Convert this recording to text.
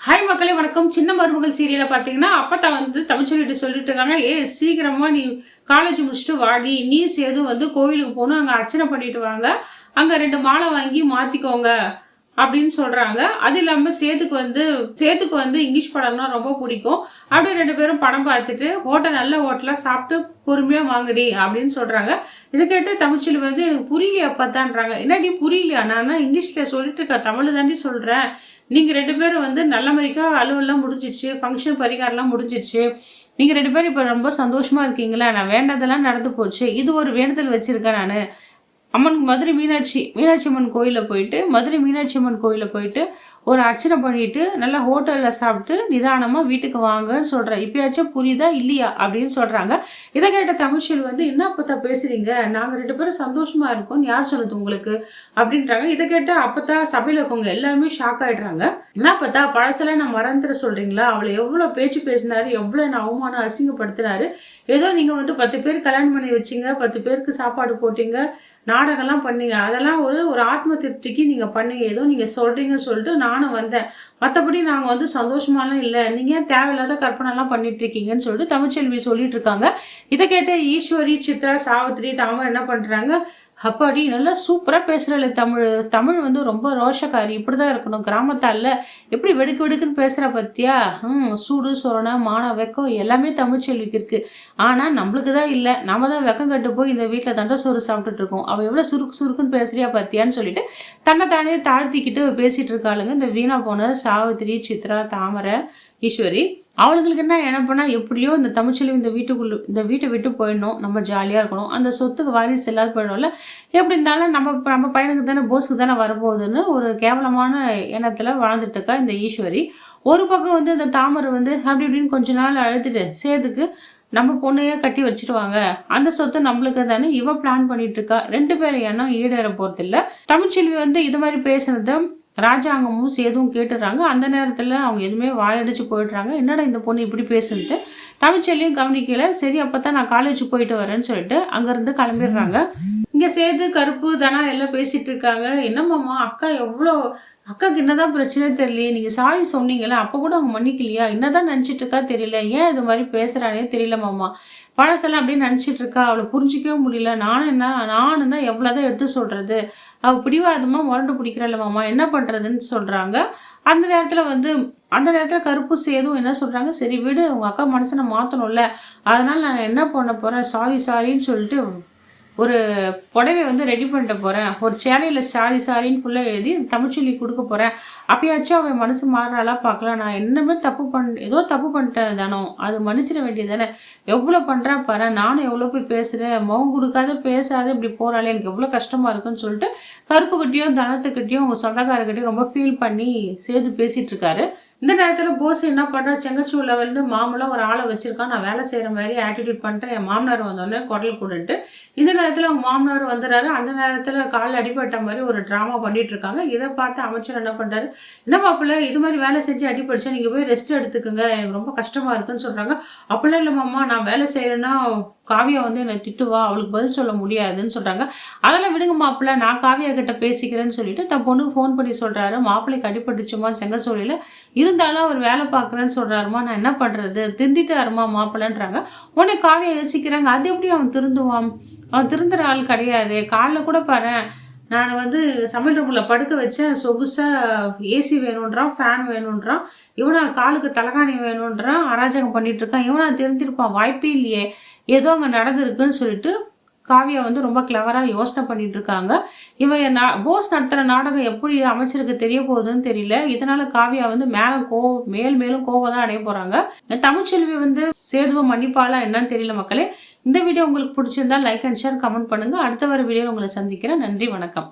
Hi மக்களே வணக்கம். சின்ன மருமகள் சீரியலை பார்த்தீங்கன்னா அப்பத்தா வந்து தமிழ்ச்சொல்லிட்டு சொல்லிட்டு இருக்காங்க, சீக்கிரமா நீ காலேஜ் முடிச்சுட்டு வாடி, நீ சேது வந்து கோயிலுக்கு போகணும், அங்கே அர்ச்சனை பண்ணிட்டு வாங்க, அங்கே 2 மாலை வாங்கி மாற்றிக்கோங்க அப்படின்னு சொல்றாங்க. அது இல்லாமல் சேதுக்கு வந்து இங்கிலீஷ் படம்னா ரொம்ப பிடிக்கும். அப்படியே 2 பேரும் படம் பார்த்துட்டு நல்ல ஹோட்டலாக சாப்பிட்டு பொறுமையாக வாங்கடி அப்படின்னு சொல்றாங்க. இதை கேட்டு தமிழ்ச்செல்வி வந்து எனக்கு புரியலையா அப்பத்தான்றாங்க. என்னடி புரியலையா? நான் இங்கிலீஷில் சொல்லிட்டு இருக்கேன், தமிழ் தாண்டி சொல்கிறேன். நீங்கள் 2 பேரும் வந்து நல்ல மாதிரிக்கா அலுவலாம் முடிஞ்சிச்சு, ஃபங்க்ஷன் பரிகாரம்லாம் முடிஞ்சிச்சு, நீங்கள் 2 பேரும் இப்போ ரொம்ப சந்தோஷமாக இருக்கீங்களா? நான் வேண்டதெல்லாம் நடந்து போச்சு, இது ஒரு வேண்டுதல் வச்சுருக்கேன் நான் அம்மன் மதுரை மீனாட்சி அம்மன் கோயிலில் போயிட்டு மதுரை மீனாட்சி அம்மன் கோயிலில் போயிட்டு ஒரு அர்ச்சனை பண்ணிட்டு நல்லா ஹோட்டலில் சாப்பிட்டு நிதானமாக வீட்டுக்கு வாங்கன்னு சொல்கிறேன். இப்பயாச்சும் புரியுதா இல்லையா அப்படின்னு சொல்கிறாங்க. இதை கேட்ட தமிழ்ச்செல்வி வந்து என்ன அப்பத்தா பேசுகிறீங்க, நாங்கள் 2 பேரும் சந்தோஷமாக இருக்கோம், யார் சொல்லுது உங்களுக்கு அப்படின்றாங்க. இதை கேட்டால் அப்பத்தா சபையில் இருக்கவங்க எல்லாருமே ஷாக் ஆகிடுறாங்க. என்ன அப்பத்தா பழசெல்லாம் நான் மறந்துட சொல்கிறீங்களா? அவளை எவ்வளோ பேச்சு பேசினாரு, எவ்வளோ என்ன அவமானம் அசிங்கப்படுத்தினாரு. ஏதோ நீங்கள் வந்து 10 பேர் கல்யாணம் பண்ணி வச்சிங்க, 10 பேருக்கு சாப்பாடு போட்டிங்க, நாடகம்லாம் பண்ணீங்க, அதெல்லாம் ஒரு ஆத்ம திருப்திக்கு நீங்கள் பண்ணீங்க, ஏதோ நீங்கள் சொல்கிறீங்கன்னு சொல்லிட்டு நானும் வந்தேன். மற்றபடி நாங்கள் வந்து சந்தோஷமாலாம் இல்லை, நீங்கள் ஏன் தேவையில்லாத கற்பனைலாம் பண்ணிட்டு இருக்கீங்கன்னு சொல்லிட்டு தமிழ்ச்செல்வி சொல்லிட்டு இருக்காங்க. இதை கேட்ட ஈஸ்வரி, சித்ரா, சாவித்ரி, தாமரை என்ன பண்ணுறாங்க, அப்பாடி நல்லா சூப்பராக பேசுகிறாள் தமிழ் வந்து ரொம்ப ரோஷக்காரி, இப்படி தான் இருக்கணும், கிராமத்தால் எப்படி வெடுக்கு வெடுக்குன்னு பேசுகிற பற்றியா? சூடு சொரணை மான வெக்கம் எல்லாமே தமிழ்ச்செல்விக்கு இருக்குது. ஆனால் நம்மளுக்கு தான் இல்லை, நம்ம தான் வெக்கம் கட்டு போய் இந்த வீட்டில் தண்டை சோறு சாப்பிட்டுட்ருக்கோம். அவள் எவ்வளோ சுருக்குன்னு பேசுறியா பற்றியான்னு சொல்லிட்டு தன்னைத்தானே தாழ்த்திக்கிட்டு பேசிகிட்டு இருக்காளுங்க இந்த வீணா போன சாவித்திரி, சித்ரா, தாமரை, ஈஸ்வரி. அவளுங்களுக்கு என்ன பண்ணால் எப்படியோ இந்த தமிழ்ச்செல்வி இந்த வீட்டை விட்டு போயிடணும், நம்ம ஜாலியாக இருக்கணும், அந்த சொத்துக்கு வாரிசு இல்லாத போயிடும்ல, எப்படி இருந்தாலும் நம்ம பையனுக்கு தானே போஸுக்கு தானே வரப்போகுதுன்னு ஒரு கேவலமான எண்ணத்தில் வாழ்ந்துட்டு இருக்கா இந்த ஈஸ்வரி. ஒரு பக்கம் வந்து இந்த தாமரை வந்து அப்படி இப்படின்னு கொஞ்ச நாள் அழுதுட்டு சேதுக்கு நம்ம பொண்ணையே கட்டி வச்சுருவாங்க, அந்த சொத்து நம்மளுக்கு தானே இவ பிளான் பண்ணிட்டு இருக்கா. 2 பேரும் எண்ணம் ஈடேற போகிறதில்ல. தமிழ்ச்செல்வி வந்து இது மாதிரி பேசுனதை ராஜாங்கமும் சேதுவும் கேட்டுடுறாங்க. அந்த நேரத்தில் அவங்க எதுவுமே வாயடிச்சு போயிடுறாங்க. என்னடா இந்த பொண்ணு இப்படி பேசுன்ட்டு தமிழ்ச்செல்வியும் கவனிக்கல. சரி அப்போ தான் நான் காலேஜ் போயிட்டு வரேன்னு சொல்லிட்டு அங்கேருந்து கிளம்பிடுறாங்க. இங்கே சேது, கருப்பு, தனா எல்லாம் பேசிகிட்டு இருக்காங்க. என்னம்மாம்மா அக்காவுக்கு என்னதான் பிரச்சனை தெரியலையே, நீங்கள் சாரி சொன்னீங்களே அப்போ கூட அவங்க மன்னிக்கலையா, என்னதான் நினச்சிட்டு இருக்கா தெரியல, ஏன் இது மாதிரி பேசுகிறானே தெரியல மாமா, பழசெல்லாம் அப்படியே நினச்சிட்டு இருக்கா, அவளை புரிஞ்சிக்கவே முடியல, நானும் தான் எவ்வளோதான் எடுத்து சொல்கிறது, அவள் பிடிவாதமாக முரண்டு பிடிக்கிறாள் மாமா, என்ன பண்ணுறதுன்னு சொல்கிறாங்க. அந்த நேரத்தில் கருப்பு சேதும் என்ன சொல்கிறாங்க, சரி விடு, உங்கள் அக்கா மனசை மாற்றணும்ல, அதனால் நான் என்ன பண்ண போகிறேன், சாரின்னு சொல்லிட்டு ஒரு புடவை வந்து ரெடி பண்ணிட்டு போகிறேன், ஒரு சேலையில் சாரின்னு ஃபுல்லாக எழுதி தமிழ்ச்செல்வி கொடுக்க போகிறேன், அப்பயாச்சும் அவன் மனசு மாறுறாளா பார்க்கலாம், நான் என்னமே ஏதோ தப்பு பண்ணிட்டேன் தானோ, அது மன்னிச்சிட வேண்டியது தானே, எவ்வளோ பண்ணுறா பாரு, நானும் எவ்வளோ போய் பேசுகிறேன், முகம் கொடுக்காத பேசாத இப்படி போகிறாளே, எனக்கு எவ்வளோ கஷ்டமாக இருக்குன்னு சொல்லிட்டு கருப்புக்கிட்டையும் தனத்துக்கிட்டையும் உங்கள் சொந்தக்காரர்கிட்டையும் ரொம்ப ஃபீல் பண்ணி சேது பேசிகிட்டு இருக்காரு. இந்த நேரத்தில் போஸ் என்ன பண்ணுறா, செங்கச்சூரில் வந்து மாமூலாக ஒரு ஆளை வச்சுருக்கான், நான் வேலை செய்கிற மாதிரி ஆட்டிடியூட் பண்ணிட்டேன், என் மாமனார் வந்தோடனே குரல் கொடுன்ட்டு. இந்த நேரத்தில் அவங்க மாமனார் வந்துடுறாரு. அந்த நேரத்தில் காலில் அடிபட்ட மாதிரி ஒரு ட்ராமா பண்ணிட்டு இருக்காங்க. இதை பார்த்து அமைச்சர் என்ன பண்ணுறாரு, என்ன மாப்பிள்ள இது மாதிரி வேலை செஞ்சு அடிபடிச்சா நீங்கள் போய் ரெஸ்ட் எடுத்துக்கோங்க, எனக்கு ரொம்ப கஷ்டமாக இருக்குன்னு சொல்கிறாங்க. அப்படிலாம் இல்லை மாமா, நான் வேலை செய்கிறேன்னா காவியா வந்து என்னை திட்டுவா, அவளுக்கு பதில் சொல்ல முடியாதுன்னு சொல்கிறாங்க. அதெல்லாம் விடுங்க மாப்பிள்ள, நான் காவியா கிட்ட பேசிக்கிறேன்னு சொல்லிட்டு தன் பொண்ணுக்கு ஃபோன் பண்ணி சொல்கிறாரு, மாப்பிள்ளைக்கு அடிபட்டுச்சுமா செங்கசோழியில், இருந்தாலும் அவர் வேலை பார்க்குறேன்னு சொல்கிறாருமா, நான் என்ன பண்ணுறது, திருந்திட்டாருமா மாப்பிள்ளன்றாங்க. உடனே காவியா யோசிக்கிறாங்க, அது எப்படி அவன் திருந்துவான், அவன் திருந்துற ஆள் கிடையாது, காலில் கூட பாரு நான் வந்து சமையல் ரூமில் படுக்க வச்சேன், சொகுசாக ஏசி வேணுன்றான், ஃபேன் வேணுன்றான், இவனா காலுக்கு தலகாணி வேணுன்றான், அராஜகம் பண்ணிட்டு இருக்கான், இவனா தெரிஞ்சிருப்பான், வாய்ப்பே இல்லையே, ஏதோ அங்கே நடந்திருக்குன்னு சொல்லிட்டு காவியா வந்து ரொம்ப கிளவராக யோசனை பண்ணிட்டு இருக்காங்க. இவன் போஸ் நடத்துகிற நாடகம் எப்படி அமைச்சருக்கு தெரிய போகுதுன்னு தெரியல. இதனால காவியா வந்து மேலும் கோவம் தான் அடைய போகிறாங்க. தமிழ்ச்செல்வி வந்து சேதுவை மன்னிப்பாளா என்னன்னு தெரியல மக்களே. இந்த வீடியோ உங்களுக்கு பிடிச்சிருந்தா லைக் அண்ட் ஷேர் கமெண்ட் பண்ணுங்கள். அடுத்த வர வீடியோவில் உங்களை சந்திக்கிறேன். நன்றி, வணக்கம்.